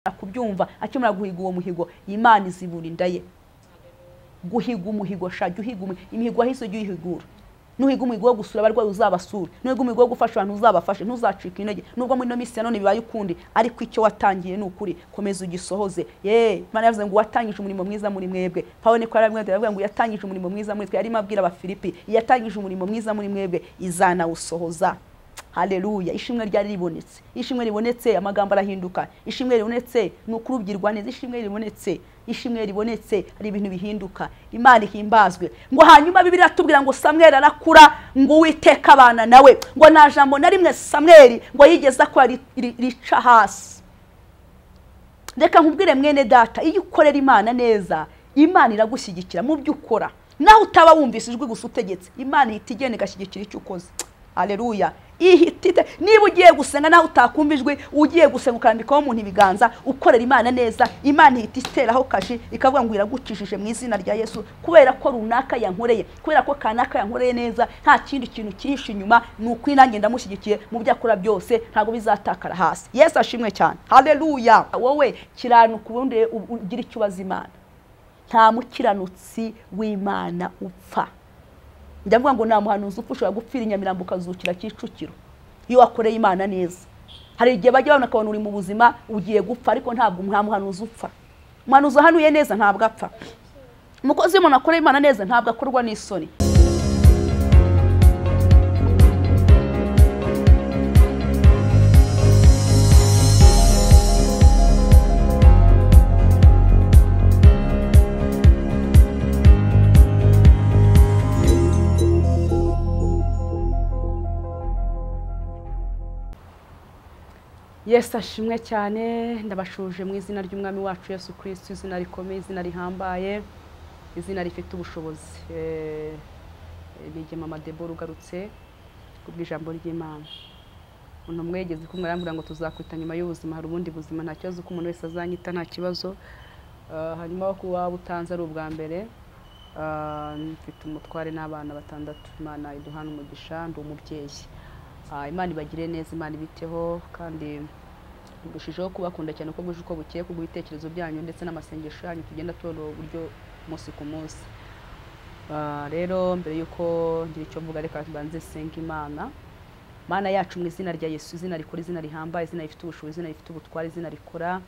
kubyumva akimara guhiga uwo muhigo Imana izibura inda ye. Guhiga umuhigo shajya uhiga imihigo ahise ujye uyihigura. Nuhiga umuhigo wo gusura abarwayi uzabasura, nuhiga umuhigo wo gufasha abantu uzabafashe, ntuzacika intege. Nubwo muri no misi ya none bibaye ukundi, ariko icyo watangiye n'ukuri komeza ugisohoze. Imana yavuze ngo watangije umurimo mwiza muri mwebwe. Pawulo niko aravuga ngo yatangije umurimo mwiza muri twe, yarimo abwira abafilipi yatangije umurimo mwiza muri mwebwe izanawusohoza. Haleluya. Ishimwe ryari ribonetse, ishimwe ribonetse amagambo arahinduka, ishimwe ribonetse nukurubyirwa neza, ishimwe ribonetse ari ibintu bihinduka. Imana ihimbazwe. Ngo hanyuma Bibiliya tubwira ngo Samweli arakura, ngo Uwiteka abana nawe, ngo nta jambo na rimwe Samweli ngo yigeza ko rica hasi. Reka nkubwire mwene data, iyo ukorera Imana neza, Imana iragushyigikira mu byo ukora. Naho utaba wumvise ijwi gusa utegetse, Imana ihita igenda igashyigikira icyo ukoze. Haleluya. Ihitite niba ugiye gusenga naho utakumva ijwi, ugiye gusenga ukandikaho umuntu ibiganza, ukorera Imana neza, Imana ihita iteraho kashi ikavuga ngo iragukijije mu izina rya Yesu, kubera ko runaka yankoreye, kubera ko kanaka yankoreye neza, nta kindi kintu kihishe inyuma, nuko nanjye ndamushyigikiye mu byo akora byose, ntago bizatakara hasi. Yesu ashimwe cyane. Haleluya. Wowe kiranuka ubundi ugira icyo ubaza Imana. Nta mukiranutsi w'Imana upfa. Ndavuga ngo nta muhanuzi ushobora gupfira Nyamirambo ukazukira Kicukiro iyo wakoreye Imana neza. Hari igihe bajya babona akabona uri mu buzima ugiye gupfa, ariko ntabwo muhanuzi upfa. Umuhanuzi ahanuye neza ntabwo apfa. Umukozi w'Imana akoreye Imana neza ntabwo akorwa n'isoni. Yesu ashimwe cyane. Ndabashuje mu izina ry'Umwami wacu Yesu Kristo, izina rikomeye, izina rihambaye, izina rifite ubushobozi. Nige Mama Debora ugarutse kubw'ijambo ry'Imana. Umuntu mwegeze kumwe arambura ngo tuzakwita nyuma y'ubuzima, hari ubundi buzima, nta kibazo ko umuntu wese azanyita, nta kibazo. Hanyuma ko waba utanze ari ubwa mbere, mfite umutware n'abana 6. Imana iduhana umugisha, ndi umubyeyi. Imana ibagire neza, Imana ibiteho, kandi ndushijeho kubakunda cyane ko buje uko bukeye, ku bitekerezo byanyu ndetse n'amasengesho yanyu tugenda tubona uburyo umunsi ku munsi. Rero mbere yuko ngira icyo mvuga, reka mbanze senga Imana. Mana yacu mu izina rya Yesu, izina rikora, izina rihambaye, izina rifite ubushobozi, izina rifite ubutware, izina rikora,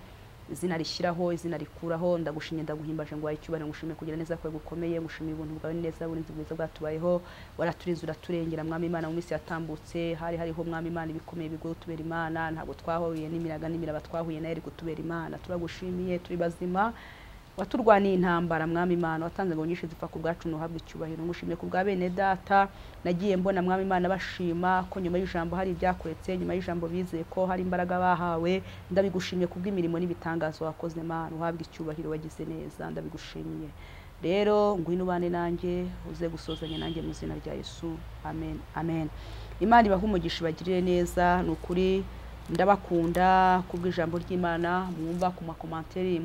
izina rishyiraho, izina rikuraho. Ndagushimye, ndaguhimbaje ngo wayicyubahire, ngushimye kugira neza kwawe gukomeye, ngushimye ubuntu bwawe neza, uburinzi bwiza bwatubayeho, waraturinze uraturengera Mwami Imana mu minsi yatambutse. Hariho Mwami Imana ibikomeye bigoye tubera Imana, ntabwo twahuye n'imiraga n'imiraba twahuye nayo, ariko tubera Imana. Turagushimiye, turi bazima, waturwaniye intambara Mwami Imana, watanze ngo nyinshi zipfa ku bwacu, nuhabwe icyubahiro. Ngushimye ku bwa bene data nagiye mbona Mwami Imana bashima ko nyuma y'ijambo hari ibyakuretse, nyuma y'ijambo bizeye ko hari imbaraga bahawe. Ndabigushimye ku bw'imirimo n'ibitangazo wakoze Mana, uhabwe icyubahiro, wagize neza, ndabigushimiye. Rero ngwino ubane nanjye, uze gusozanya nanjye mu izina rya Yesu. Amen, amen. Imana ibahe umugisha, ibagirire neza. Nukuri ndabakunda kubw'ijambo ry'Imana, mwumva ku makomantere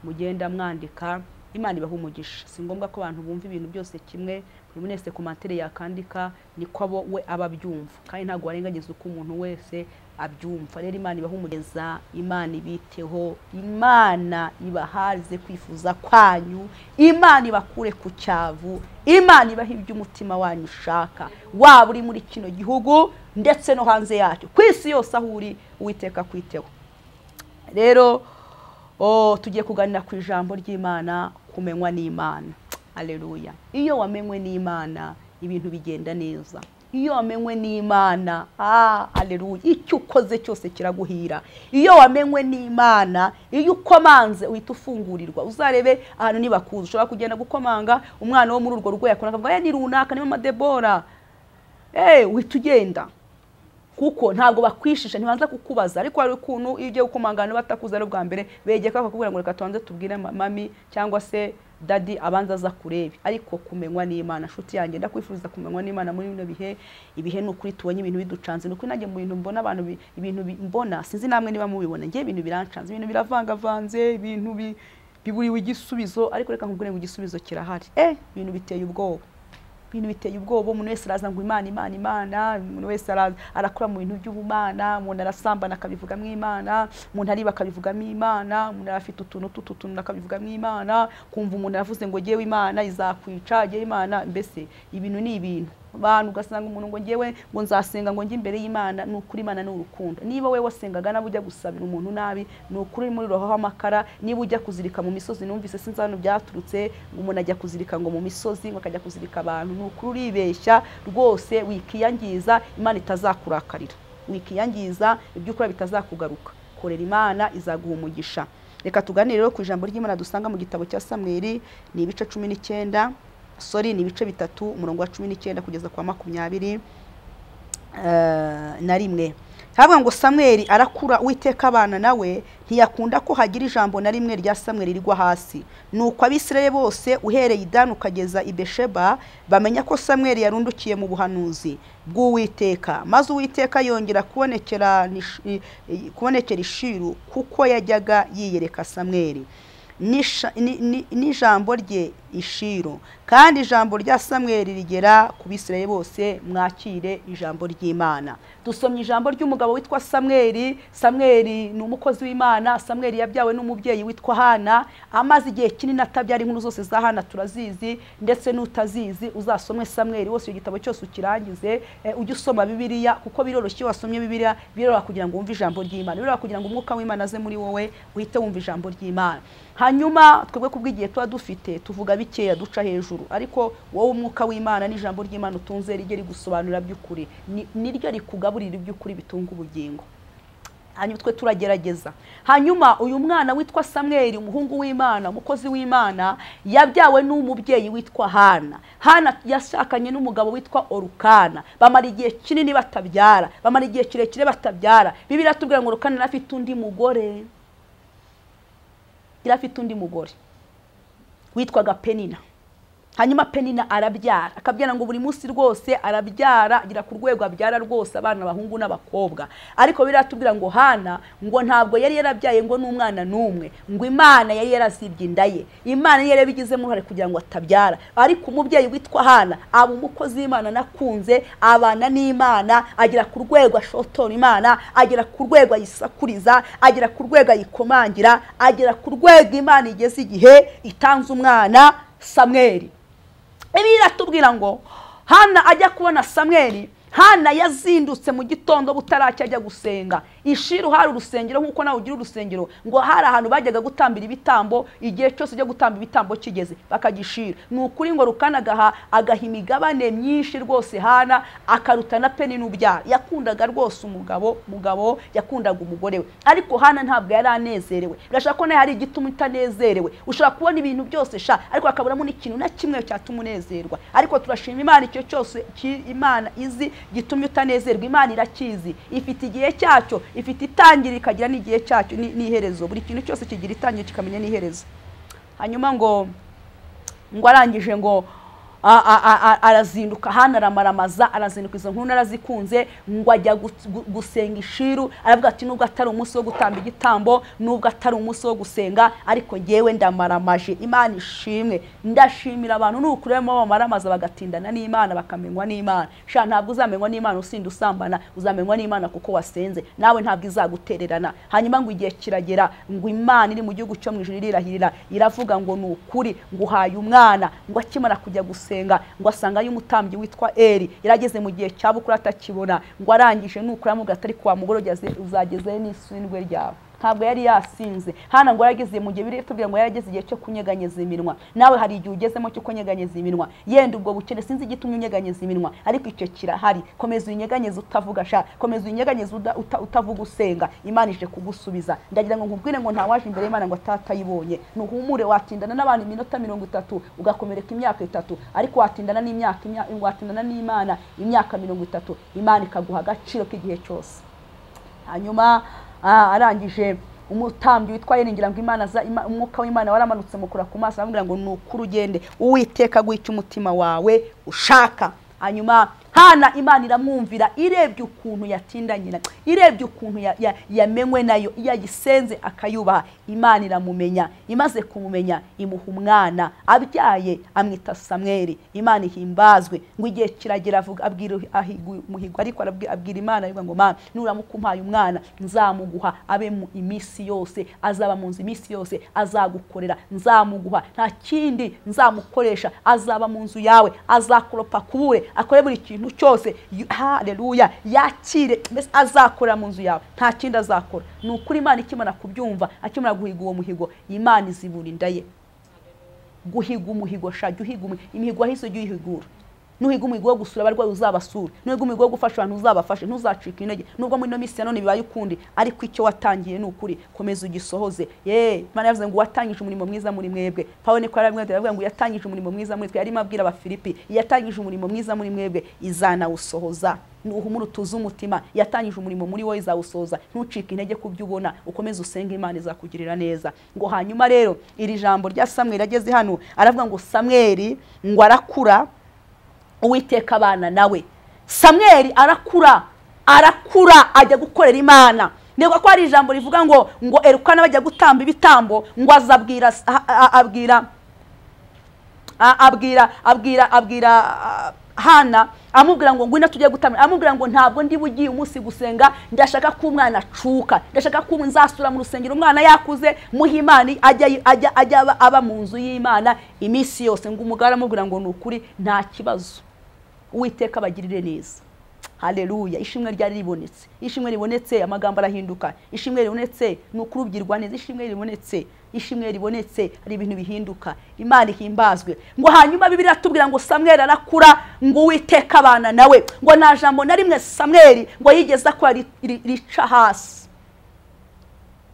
mugenda mwandika. Imana ibahe umugisha. Si ngombwa ko abantu bumva ibintu byose kimwe, buri wese komantere yakandika niko abo we ababyumva, kandi ntabwo warengagiza uko umuntu wese abyumva. Rero Imana ibahe umugisha, Imana ibiteho, Imana ibahaze kwifuza kwanyu, Imana ibakure ku cyavu, Imana ibahe iby'umutima wanyu ushaka, waba uri muri kino gihugu ndetse no hanze yacyo, ku isi yose aho uri, Uwiteka kwiteho. Rero tugiye kuganira ku ijambo ry'Imana, kumenywa n'Imana. Haleluya. Iyo wamenywe n'Imana ibintu bigenda neza. Iyo wamenywe n'Imana, haleluya, icyo ukoze cyose kiraguhira. Iyo wamenywe n'Imana, iyo ukomanze uhita ufungurirwa. Uzarebe ahantu nibakuza, ushobora kugenda gukomanga, umwana wo muri urwo rwego akona akavuga ni runaka, ni Mama Debora. Uhita ugenda, kuko ntabwo bakwishisha, ntibanza kukubaza. Ariko hari ukuntu iyo ugiye gukomangana batakuza ari bwa mbere, begeka bakakubwira ngo reka tubanze tubwire mami cyangwa se dadi abanza aza kurebe. Ariko kumenywa n'Imana, nshuti yanjye, ndakwifuriza kumenywa n'Imana muri bino ibihe n'ukuri tubonye ibintu biducanze. Nuko nanjye mu bintu mbona abantu, ibintu mbona, sinzi namwe niba mubibona, ngiye ibintu birancanze, ibintu biravangavanze, ibintu biburiwe igisubizo. Ariko reka nkubwire ngo igisubizo kirahari. Ibintu biteye ubwoba. ibintu biteye ubwoba. Umuntu wese araza ngo Imana Imana Imana, umuntu wese arakura mu bintu by'ubumana, umuntu arasambana akabivugamo Imana, umuntu ariba akabivugamo Imana, umuntu afite utuntu akabivugamo Imana, kumva umuntu yavuze ngo ngewe Imana izakwica, ngewe Imana, mbese ibintu ni ibintu abantu ugasanga umuntu ngo ngewe ngo nzasenga ngo njye imbere y'Imana. Ni ukuri Imana ni urukundo. Niba wewe wasengaga nabo ujya gusabira umuntu nabi, ni ukuri muri roho h'amakara. Niba ujya kuzirika mu misozi, numvise sinzi hano byaturutse, umuntu ajya kuzirika ngo mu misozi, ngo akajya kuzirika abantu, ni ukuri uribeshya rwose. Wikiyangiza, Imana itazakurakarira, wikiyangiza, ibyo ukora bitazakugaruka. Korera Imana, izaguha umugisha. Reka tuganire rero ku ijambo ry'Imana dusanga mu gitabo cya Samweli, ni ibice 19, ni ibice 3, umurongo wa 19 kugeza kwa 21. Havuga ngo Samweli arakura, Uwiteka abana nawe, ntiyakunda ko hagira ijambo na rimwe rya Samweli rigwa hasi. Nuko Abisirayeli bose uhereye Idani ukageza i Besheba bamenya ko Samweli yarundukiye mu buhanuzi bw'Uwiteka. Maze Uwiteka yongera kubonekera Ishiru, kuko yajyaga yiyereka Samweli n'ijambo rye Ishiru. Kandi ijambo rya Samweli rigera ku Bisirayeli bose. Mwakire ijambo ry'Imana. Dusomye ijambo ry'umugabo witwa Samweli. Samweli ni umukozi w'Imana. Samweli yabyawe n'umubyeyi witwa Hana. Amaze igihe kinini atabyara. Inkuru zose za Hana turazizi, ndetse n'utazizi uzasomwe Samweli wose, igitabo cyose ukirangize, ujye usoma Bibiliya, kuko biroroshye wasomye Bibiliya, biroroha kugira ngo wumve ijambo ry'Imana, biroroha kugira ngo umwuka w'Imana aze muri wowe uhite wumva ijambo ry'Imana. Hanyuma twebwe kubw'igihe tuba dufite tuvuga bikeya duca hejuru, ariko wowe umwuka w'Imana n'ijambo ry'Imana utunze rijye rigusobanurira by'ukuri, niryo rikugaburira iby'ukuri bitunga ubugingo. Hanyuma twe turagerageza. Hanyuma uyu mwana witwa Samweli, umuhungu w'Imana, umukozi w'Imana, yabyawe n'umubyeyi witwa Hana. Hana yashakanye n'umugabo witwa Orukana. Bamara igihe kinini batabyara, bamara igihe kirekire batabyara. Bibiliya tubwira ngo Orukana afite undi mugore, afite undi mugore witwaga Penina. Hanyuma Penina arabyara, akabyara ngo buri munsi rwose arabyara, agira ku rwego abyara rwose abana bahungu n'abakobwa. Ariko biratubwira ngo Hana ngo ntabwo yari yarabyaye ngo n'umwana n'umwe, ngo Imana yari yarazibye inda ye. Imana yari yabigizemo uruhare kugira ngo atabyara. Ariko umubyeyi witwa Hana aba umukozi w'Imana nakunze, abana n'Imana, agira ku rwego ashotora Imana, agira ku rwego ayisakuriza, agira ku rwego ayikomangira, agira ku rwego Imana igeze igihe itanze umwana Samweli. Ibi iratubwira ngo Hana ajya kubona Samweli. Hana yazindutse mu gitondo butaracya ajya gusenga. Ishiru hari urusengero nkuko nawe ugira urusengero, ngo hari ahantu bajyaga gutambira ibitambo, igihe cyose cyo gutamba ibitambo kigeze bakagishira. Ni ukuri ngo Rukana agaha imigabane myinshi rwose Hana, akaruta na Penina ubyara. Yakundaga rwose umugabo yakundaga umugore we. Ariko Hana ntabwo yari anezerewe. Birashaka ko nawe hari igituma utanezerewe. Ushobora kubona ibintu byose ariko akaburamo n'ikintu na kimwe cyatuma unezerwa. Ariko turashima Imana icyo cyose Imana izi gitumye utanezerwa. Imana irakizi, ifite igihe cyacyo, ifite itangira ikagira n'igihe cyacyo n'iherezo. Buri kintu cyose kigira itangira kikamenya n'iherezo. Hanyuma ngo arangije ngo arazinduka. Hana aramaramaza, arazinduka. Izo nkuru narazikunze. Ngo ajya gusenga Ishiru, aravuga ati nubwo atari umunsi wo gutamba igitambo, nubwo atari umunsi wo gusenga, ariko ngewe ndamaramaje. Imana ishimwe. Ndashimira abantu n'ukuremo bamaramaza bagatindana n'Imana, bakamenywa n'Imana. Ntabwo uzamenywa n'Imana usinda usambana, uzamenywa n'Imana kuko wasenze. Nawe ntabwo izagutererana. Hanyuma ngo igihe kiragera, ngo Imana iri mu gihugu cyo mu ijuru irahirira, iravuga ngo ni ukuri nguhaye umwana. Ngo akimara kujya gusenga, ngo asanga y'umutambyi witwa Eli yarageze mu gihe cya bukuru atakibona. Ngo arangije n'ukuri amuga atari kwa mugoro uzageze n'isindwe ryawe. Ntabwo yari yasinze. Hana ngo yarageze mu gihe biri tubwira ngo yarageze igihe cyo kunyeganyeza iminwa. Nawe hari igihe ugezemo cyo kunyeganyeza iminwa. Yenda ubwo bukene sinzi igitumye unyeganyeza iminwa, ariko icyo kirahari. Komeza unyeganyeza utavuga komeza unyeganyeza utavuga usenga. Imana ije kugusubiza. Ndagira ngo nkubwire ngo ntawaje imbere y'Imana ngo atatayibonye. Nuhumure, watindana n'abantu iminota 30 ugakomereka imyaka 3, ariko watindana n'Imana imyaka 30, Imana ikaguha agaciro k'igihe cyose. Hanyuma arangije umutambyi witwa Ngira ngo Imana umwuka w'Imana waramanutse mukura ku maso, aramubwira ngo nukuri ugende, Uwiteka guhita umutima wawe ushaka. Hanyuma Hana Imana iramwumvira irebye ukuntu yatindanye, irebye ukuntu yamenywe nayo, yagisenze akayubaha. Imana iramumenya, imaze kumumenya imuha umwana, abyaye amwita Samweli. Imana ihimbazwe. Ngo igihe kiragera abwira umuhigo, ariko abwira Imana ngo Mana, nuramuka umpaye umwana nzamuguha abe mu iminsi yose, azaba mu nzu iminsi yose, azagukorera, nzamuguha, nta kindi nzamukoresha, azaba mu nzu yawe, azakoropa kubure, akore buri kintu cyose. Haleluya, yakire, mbese azakora mu nzu yawe, nta kindi azakora. Ni ukuri Imana ikimana kubyumva, akimana guhiga uwo muhigo, Imana izibura inda ye. Guhiga umuhigo, shajya uhiga imihigo ahise ujye uyihigura. Nuhiga umuhigo wo gusura abarwayi uzabasura, nuhiga umuhigo wo gufasha abantu uzabafashe, ntuzacika intege. Nubwo muri no misi ya none bibaye ukundi, ariko icyo watangiye ni ukuri, komeza ugisohoze. Imana yavuze ngo watangije umurimo mwiza muri mwebwe. Pawulo niko aravuga ngo yatangije umurimo mwiza muri twe, yarimo abwira Abafilipi, yatangije umurimo mwiza muri mwebwe, izanawusohoza. Nuhumura utuze umutima, yatangije umurimo muri wowe, izawusohoza. Ntucike intege ku byo ubona, ukomeze usenge, Imana izakugirira neza. Ngo hanyuma rero iri jambo rya Samweli ageze hano, aravuga ngo Samweli ngo arakura, Uwiteka abana nawe. Samweli arakura ajya gukorera Imana. Nego ko ari ijambo rivuga ngo Elukana bajya gutamba ibitambo, ngo azabwira Hana, amubwira ngo ngwino tujye gutamba, amubwira ngo ntabwo ndi bugiye umunsi gusenga, ndashaka ko umwana acuka, ndashaka ko nzasura mu rusengero umwana yakuze, muhimani ajya aba mu nzu y'Imana iminsi yose. Ngo umugara amubwira ngo nukuri nta kibazo, Uwiteka bagirire neza. Haleluya, ishimwe ryari ribonetse. Ishimwe ribonetse amagambo arahinduka. Ishimwe ribonetse nukurubwirwa neza. Ishimwe ribonetse ari ibintu bihinduka. Imana ihimbazwe. Ngo hanyuma Bibiliya tubwira ngo Samweli arakura, ngo Uwiteka abana nawe. Ngo nta jambo na rimwe Samweli ngo yigeza ko rica hasi.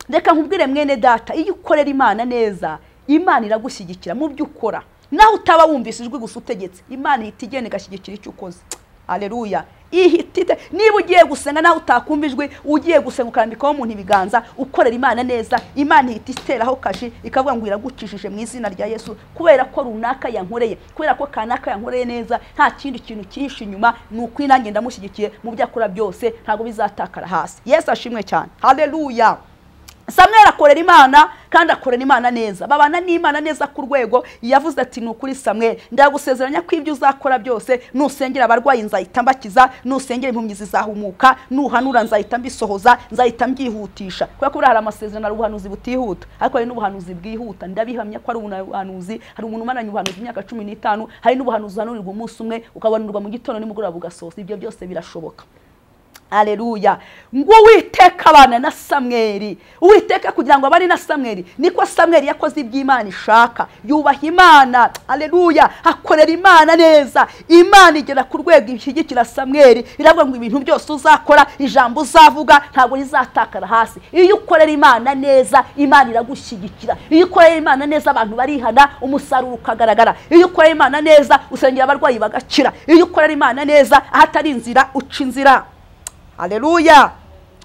Reka nkubwire mwene data, iyo ukorera Imana neza, Imana iragushyigikira mu byo ukora. Naho utaba wumvise ijwi gusa utegetse, Imana itigene gashyigikira icyo ukoze. Haleluya. Ihitite niba ugiye gusenga naho utakumva ijwi, ugiye gusenga ukambikaho umuntu ibiganza, ukorera Imana neza, Imana ihita iteraho kashi ikavuga ngo iragukishije mu izina rya Yesu, kubera ko runaka yankoreye, kubera ko kanaka yankoreye neza, nta kindi kintu kihishe inyuma. Nuko inange ndamushyigikiye mu byo akora byose, ntago bizatakara hasi. Yesu ashimwe cyane. Haleluya. Samweli akorera Imana kandi akorera Imana neza, babana n'Imana neza ku rwego yavuze ati nukuri Samweli, ndagusezeranya ko ibyo uzakora byose, nusengera abarwayi nzahita mbakiza, nusengera impumyi zizahumuka, nuhanura nzahita mbisohoza, nzahita mbyihutisha. Kuko hari amasezerano ari ubuhanuzi butihuta, ariko hari n'ubuhanuzi bwihuta. Ndabihamya ko ari ubuhanuzi, hari umuntu umananye ubuhanuzi imyaka 15, hari n'ubuhanuzi uhanurirwa umunsi umwe ukabanurwa mu gitondo nimugoroba ugasohoza. Ibyo byose birashoboka. Haleluya. Ngo Uwiteka abana na Samweli, Uwiteka kugira ngo abane na Samweli, niko Samweli yakoze iby'Imana ishaka, yubaha Imana. Haleluya. Akorera Imana neza. Imana igera ku rwego ishyigikira Samweli, iravuga ngo ibintu byose uzakora, ijambo uzavuga ntabwo rizatakara hasi. Iyo ukorera Imana neza, Imana iragushyigikira. Iyo ukorera Imana neza, abantu barihana, umusaruro ukagaragara. Iyo ukorera Imana neza, usengera abarwayi bagakira. Iyo ukorera Imana neza, ahatari inzira uca inzira. Haleluya.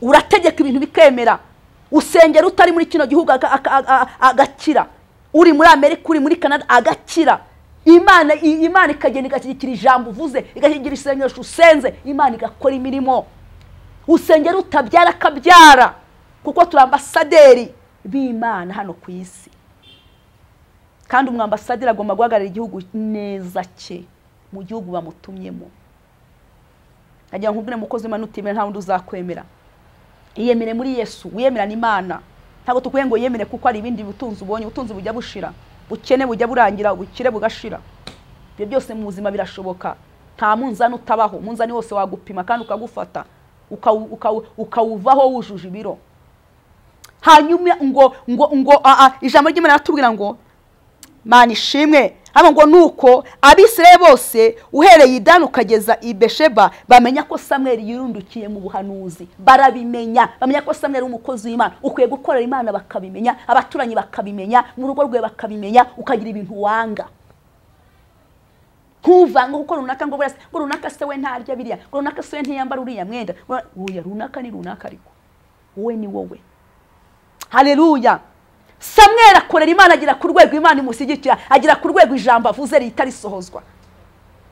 Urategeka ibintu bikemera. Usengera utari muri kino gihugu agakira, uri muri Amerika, uri muri Canada agakira. Imana ikagenda igashyigikira ijambo uvuze, igashyigikira isengesho usenze, Imana igakora imirimo. Usengera utabyara akabyara, kuko turi ambasaderi b'Imana hano ku isi. Kandi umwambasaderi agomba guhagararira igihugu neza cye mu gihugu bamutumyemo. Ajya nkubwire mukozi Imana utimera nta wundi uzakwemera. Iyemere muri Yesu, wiyemera n'Imana. Ntabwo tukwiye ngo yemere kuko ari ibindi butunzi ubonye, ubutunzi bujya bushira, bukene bujya burangira, ubukire bugashira. Ibyo byose mu buzima birashoboka. Nta munzani utabaho, munzani wose wagupima kandi ukagufata, ukawuvaho wujuje ibiro. Hanyuma ngo ijambo ry'Imana ratubwira ngo Mana ishimwe, haba ngo nuko Abisirayeli bose uhereye i Dani ukageza i Besheba bamenya ko Samweli yirundukiye mu buhanuzi. Barabimenya, bamenya ko Samweli umukozi w'Imana. Ukwiye gukorera Imana bakabimenya, abaturanyi bakabimenya, mu rugo rwe bakabimenya, ukagira ibintu wanga. Kuvanga uko runaka ngo runaka se we ntarya biriya, runaka se ntiyambara uriya mwenda. Oya, runaka ni runaka, ariko wowe ni wowe. Haleluya. Samweli akorera Imana, agira ku rwego Imana imushyigikira, agira ku rwego ijambo avuze ritari sohozwa.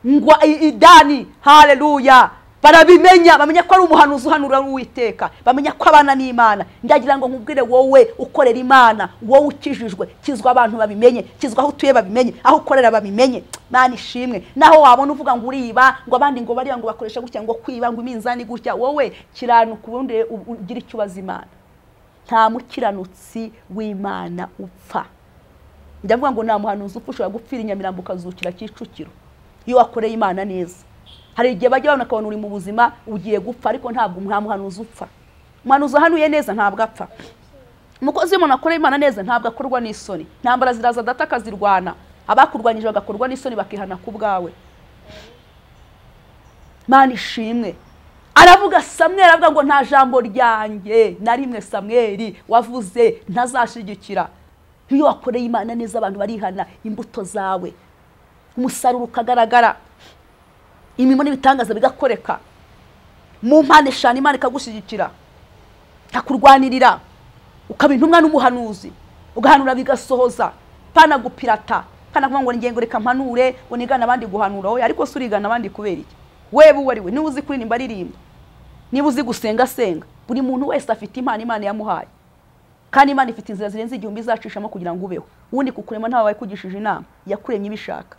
ngo idani, haleluya, barabimenya, bamenya ko ari umuhanuzi uhanura Uwiteka, bamenya ko abana n'Imana. Ndagira ngo nkubwire wowe ukorera Imana, wowe ukijijwe, kizwa abantu babimenye, kizwa aho utuye babimenye, aho ukorera babimenye. Mana ishimwe. Naho wabona uvuga ngo uriba, ngo abandi ngo bariya ngo bakoresha gutya, ngo kwiba, ngo iminzani gutya, wowe kiranuka ubundi ugira icyo ubaza Imana. Nta mukiranutsi w'Imana upfa. Ndavuga ngo nta muhanuzi upfa ushobora gupfira Nyamirambo ukazukira Kicukiro iyo wakoreye Imana neza. Hari igihe bajya babona akabona uri mu buzima ugiye gupfa, ariko ntabwo nta muhanuzi upfa. Umuhanuzi ahanuye neza ntabwo apfa. Umukozi w'Imana akoreye Imana neza ntabwo akorwa n'isoni. Ntambara ziraza data akazirwana, abakurwanyije bagakorwa n'isoni bakihana ku bwawe. Mana ishimwe. Aravuga Samweli, avuga ngo nta jambo ryanjye na rimwe Samweli wavuze ntazashigikira. Iyo wakoreye Imana neza abantu barihana, imbuto zawe, umusaruro ukagaragara, imirimo n'ibitangaza bigakoreka. Mu mpande eshanu Imana ikagushigikira, ntakurwanirira, ukaba intumwa n'umuhanuzi, ugahanura bigasohoza, pana gupirata, pana kuvuga ngo ngengo reka mpanure, ngo nigana abandi guhanura. Oya, ariko surigana abandi kubera iki? Wewe wariwe niba uzi kuririmba aririmba, niba uzi gusenga senga. Buri muntu wese afite impano Imana yamuhaye, kandi Imana ifite inzira zirenze igihumbi izacishamo kugira ngo ubeho. Ubundi kukurema ntawe wayikugishije inama, yakuremye ibishaka.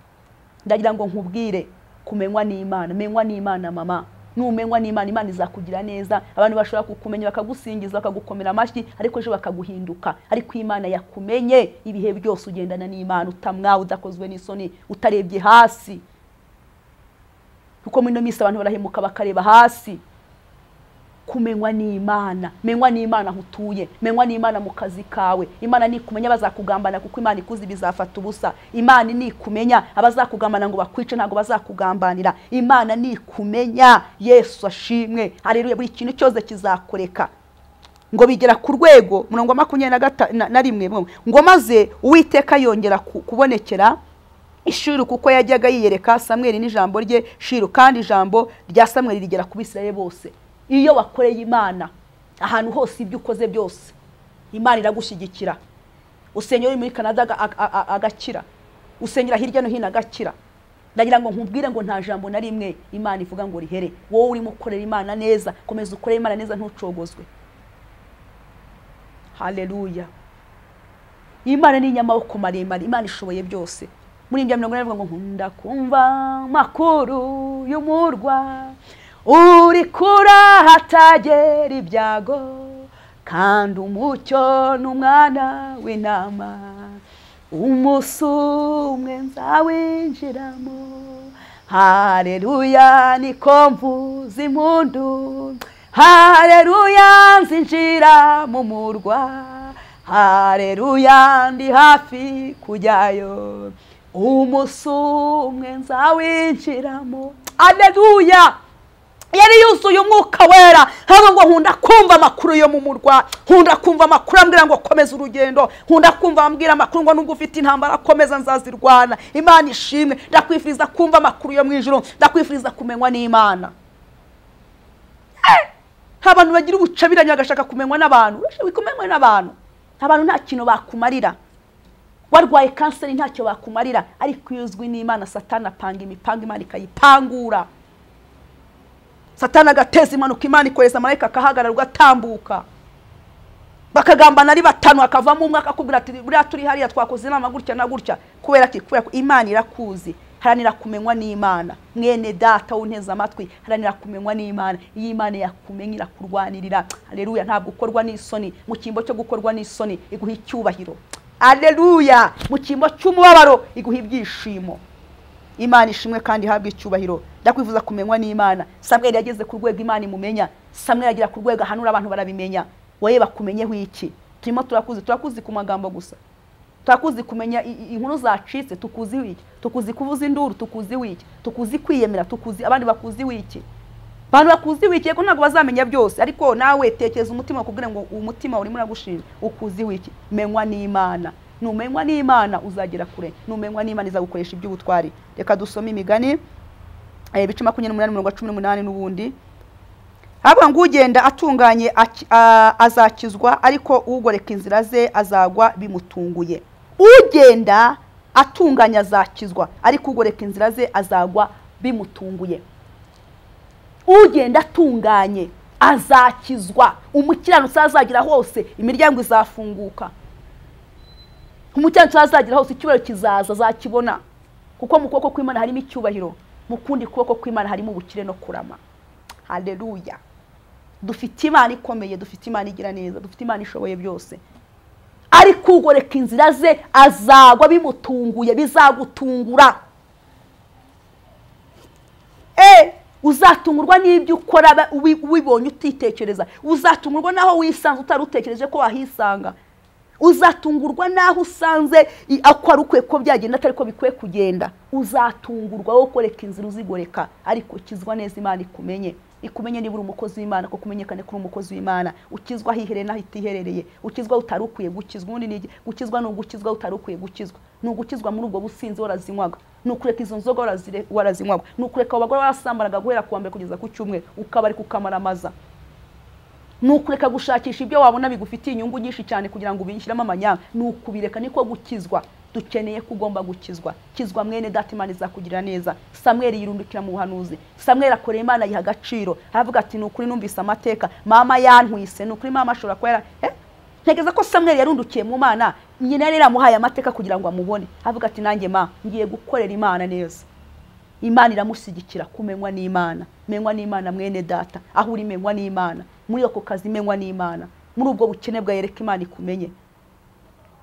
Ndagira ngo nkubwire, kumenywa n'Imana, menywa n'Imana mama. Numenywa n'Imana, Imana izakugira neza. Abantu bashobora kukumenya bakagusingiza bakagukomera amashyi, ariko ejo bakaguhinduka. Ariko Imana yakumenye ibihe byose ugendana n'Imana, utamwa, udakozwe n'isoni, utarebye hasi. Kuko muri no misi abantu barahemuka bakareba hasi. Kumenywa n'Imana, menywa n'Imana hutuye, menywa n'Imana mu kazi kawe. Imana ni kumenya bazakugambana, kuko Imana ikuzi bizafata ubusa. Imana ni kumenya abazakugambana ngo bakwice ntago bazakugambanira. Imana ni kumenya. Yesu ashimwe, haleluya. Buri kintu cyose kizakoreka. Ngo bigera ku rwego 21 ngo maze Uwiteka yongera kubonekera Ishiru, kuko yajyaga yiyereka Samweli n'ijambo rye Shiru, kandi ijambo rya Samweli rigera ku Bisirayeli bose. Iyo wakoreye Imana ahantu hose ibyo ukoze byose, Imana iragushyigikira. Usengera muri Canada agakira, usengera hirya no hino agakira. Ndagira ngo nkubwire ngo nta jambo na rimwe Imana ivuga ngo rihere. Wowe urimo ukorera Imana neza, komeza ukorere Imana neza, ntucogozwe. Haleluya. Imana ni inyamaboko maremare, Imana ishoboye byose. Muri Imbya 40 ngo nkunda kumva makuru y'umurwa, uri kura hatagera ibyago, kandi umucyo n'umwana w'intama, umunsi umwe nzawinjiramo. Haleluya, niko mvuza impundu, haleluya, nzinjira mu murwa, haleluya, ndi hafi kujyayo, umunsi umwe nzawinjiramo. Haleluya. Yari yuzuye umwuka wera, haba ngo nkunda kumva amakuru yo mu murwa, nkunda kumva amakuru ambwira ngo komeza urugendo, nkunda kumva ambwira amakuru ngo nubwo ufite intambara komeza nzazirwana. Imana ishimwe. Ndakwifuriza kumva amakuru yo mu ijuru, ndakwifuriza kumenywa n'Imana. Abantu bagira ubucabiranya bagashaka kumenywa n'abantu, wikumenywe n'abantu. Abantu nta kintu bakumarira. Warwaye kanseri ntacyo bakumarira, ariko yuzwi n'Imana Satani apanga imipango, Imana ikayipangura. Satani agateza impanuka, Imana ikoreza marayika akahagarara ugatambuka. Bakagambana ari batanu, akavamo umwe akakubwira ati buriya turi hariya twakoze inama gutya na gutya. Kubera ko Imana irakuzi. Haranira kumenywa n'Imana. Mwene data unteza amatwi, haranira kumenywa n'Imana. Iyi Imana yakumenye irakurwanirira. Haleluya. Ntabwo ukorwa n'isoni. Mu kimbo cyo gukorwa n'isoni iguha icyubahiro. Haleluya. Mu kimbo cy'umubabaro iguha ibyishimo. Imana ishimwe kandi habwe icyubahiro. Ndakwifuza kumenywa n'Imana. Samweli yageze ku rwego Imana imumenya. Samweli agira ku rwego ahanura abantu barabimenya. Wowe bakumenyeho iki? Turimo turakuzi ku magambo gusa. Turakuzi kumenya inkuru zacitse, tukuzi wiki. Tukuzi kuvuza induru, tukuzi wiki. Tukuzi kwiyemera, tukuzi abandi bakuzi wiki. Abantu bakuzi wiki ko ntago bazamenya byose, ariko nawe tekeza umutima kubwira ngo umutima urimo uragushinja. Ukuzi wiki. Menywa n'Imana. Numenywa n'Imana uzagera kure. Numenywa n'Imana izagukoresha iby'ubutwari. Reka dusome Imigani ibice 28:18 n'ubundi. Haba ngo ugenda atunganye azakizwa, ariko ugoreka inzira ze azagwa bimutunguye. Ugenda atunganya azakizwa, ariko ugoreka inzira ze azagwa bimutunguye. Ugenda atunganye azakizwa, umukiranutsi azagira hose imiryango izafunguka, umukiranutsi azagira hose icyubahiro kizaza, azakibona, kuko mu kuboko kw'Imana harimo icyubahiro, mu kundi kuboko kw'Imana harimo ubukire no kurama. Haleluya. Dufite Imana ikomeye, dufite Imana igira neza, dufite Imana ishoboye byose. Ariko ugoreka inzira ze azagwa bimutunguye, bizagutungura. Uzatungurwa n'ibyo ukora ubibonye utitekereza, uzatungurwa naho wisanze utarutekereje ko wahisanga, uzatungurwa naho usanze akwari ukwiye ko byagenda atari ko bikwiye kugenda. Uzatungurwa wo koreka inzira uzigoreka, ariko kizwa neza Imana ikumenye, ikumenye niba uri umukozi w'Imana, ko kumenyekane ko uri umukozi w'Imana. Ukizwa hihereye naho itiherereye, ukizwa utari ukwiye gukizwa. Ubundi ni gukizwa no gukizwa utari ukwiye gukizwa, ni ugukizwa muri ubwo businzi warazinywaga, ni ukureka izo nzoga warazinywaga, ni ukureka abagore barasambanaga guhera kuwa mbere kugeza ku cyumweru ukabari kukamaramaza, ni ukureka gushakisha ibyo wabona bigufitiye inyungu nyinshi cyane kugira ngo ubishyiramo amanyanga, ni ukubireka. Niko gukizwa. Dukeneye kugomba gukizwa. Kizwa mwene data, Imana izakugirira neza. Samweli yirundukira mu buhanuzi, Samweli akorera Imana yiha agaciro, aravuga ati ni ukuri numvise amateka, mama yantwise, ni ukuri mama ashobora kwera. Ntegeza ko Samweli yarundukiye mu Mana, nyina yari yaramuhaye amateka kugira ngo amubone, aravuga ati nanjye ngiye gukorera Imana neza. Imana iramushyigikira. Kumenywa n'Imana, menywa n'Imana mwene data, aho uri menywa n'Imana, muri ako kazi menywa n'Imana, muri ubwo bukene bwawe reka Imana ikumenye,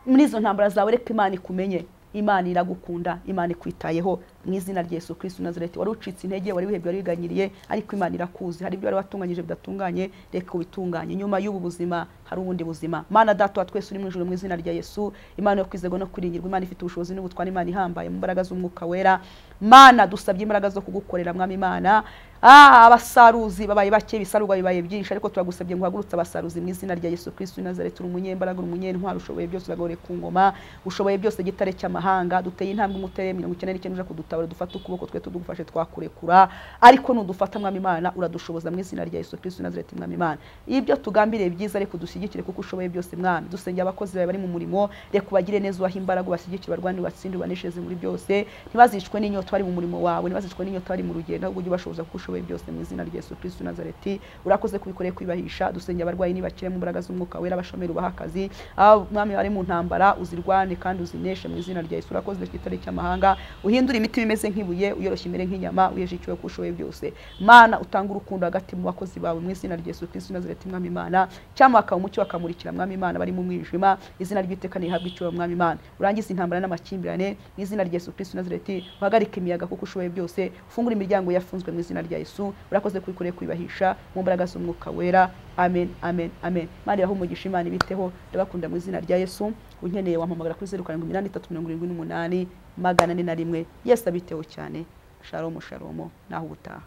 muri izo ntambara zawe reka Imana ikumenye. Imana iragukunda, Imana ikwitayeho mu izina rya Yesu Kristo Nazareti. Wari ucitse intege, wari wihebye, wari wiganyiriye, ariko Imana irakuzi. Hari ibyo wari watunganyije bidatunganye, reka ubitunganye. Nyuma y'ubu buzima hari ubundi buzima. Mana data wa twese uri mu ijuru, mu izina rya Yesu, Imana yo kwizerwa no kuringirwa, Imana ifite ubushobozi n'ubutware, Imana ihambaye mu mbaraga z'umwuka wera. Mana dusabye imbaraga zo kugukorera mwami Imana. Abasaruzi babaye bake, ibisarurwa bibaye byinshi, ariko turagusabye ngo uhagurutse abasaruzi mu izina rya Yesu Kristo Nazareti. Uri umunyembaraga, uri umunyentwari, ushoboye byose, uragore ku ngoma, ushoboye byose, gitare cy'amahanga. Duteye intambwe umutere 99 uje kudutabara, dufata ukuboko twe tudugufashe twakurekura, ariko nudufata mwami Imana uradushoboza mu izina rya Yesu Kristo Nazareti. Mwami Imana, ibyo tugambiriye byiza, ariko dushyigikire kuko ushoboye byose mwami. Dusengeye abakozi bawe bari mu murimo, reka ubagire neza, ubahe imbaraga, ubashyigikire, barwani, batsinde, banesheze muri byose, ntibazicwe n'inyota bari mu murimo wawe, ntibazicwe n'inyota bari mu rugendo, ahubwo ujye ubashoboza kuko ushoboye byose mu izina rya Yesu Kristo Nazareti. Urakoze kubikoreye kwibahisha. Dusengeye abarwayi nibakire mu mbaraga z'umwuka wera, abashomeri ubaha akazi, mwami bari mu ntambara uzirwane kandi uzineshe mu izina rya Yesu. Urakoze kitari cy'amahanga, uhindura imiti bimeze nk'ibuye, uyoroshye imere nk'inyama, uyejikiwe ko ushoboye byose. Mana utanga urukundo hagati mu bakozi bawe mu izina rya Yesu Kristo Nazareti. Mwami Imana, cyamaka umucyo bakamurikira mwami Imana bari mu mwijima, izina ry'Iteka nihabwe icyubahiro mwami Imana. Urangize intambara n'amakimbirane mu izina rya Yesu Kristo Nazareti. Uhagarike imiyaga kuko ushoboye byose, ufungura imiryango yafunzwe mu izina rya Yesu. Urakoze kubikoreye kwibahisha mu mbaraga z'umwuka wera. Amen, amen, amen. Imana yaho umugisha, Imana ibiteho, ndabakunda mu izina rya Yesu. Unkeneye wampamagara kuri 078378 401. Yesu abiteho cyane. Shalom, shalom, naho ubutaha.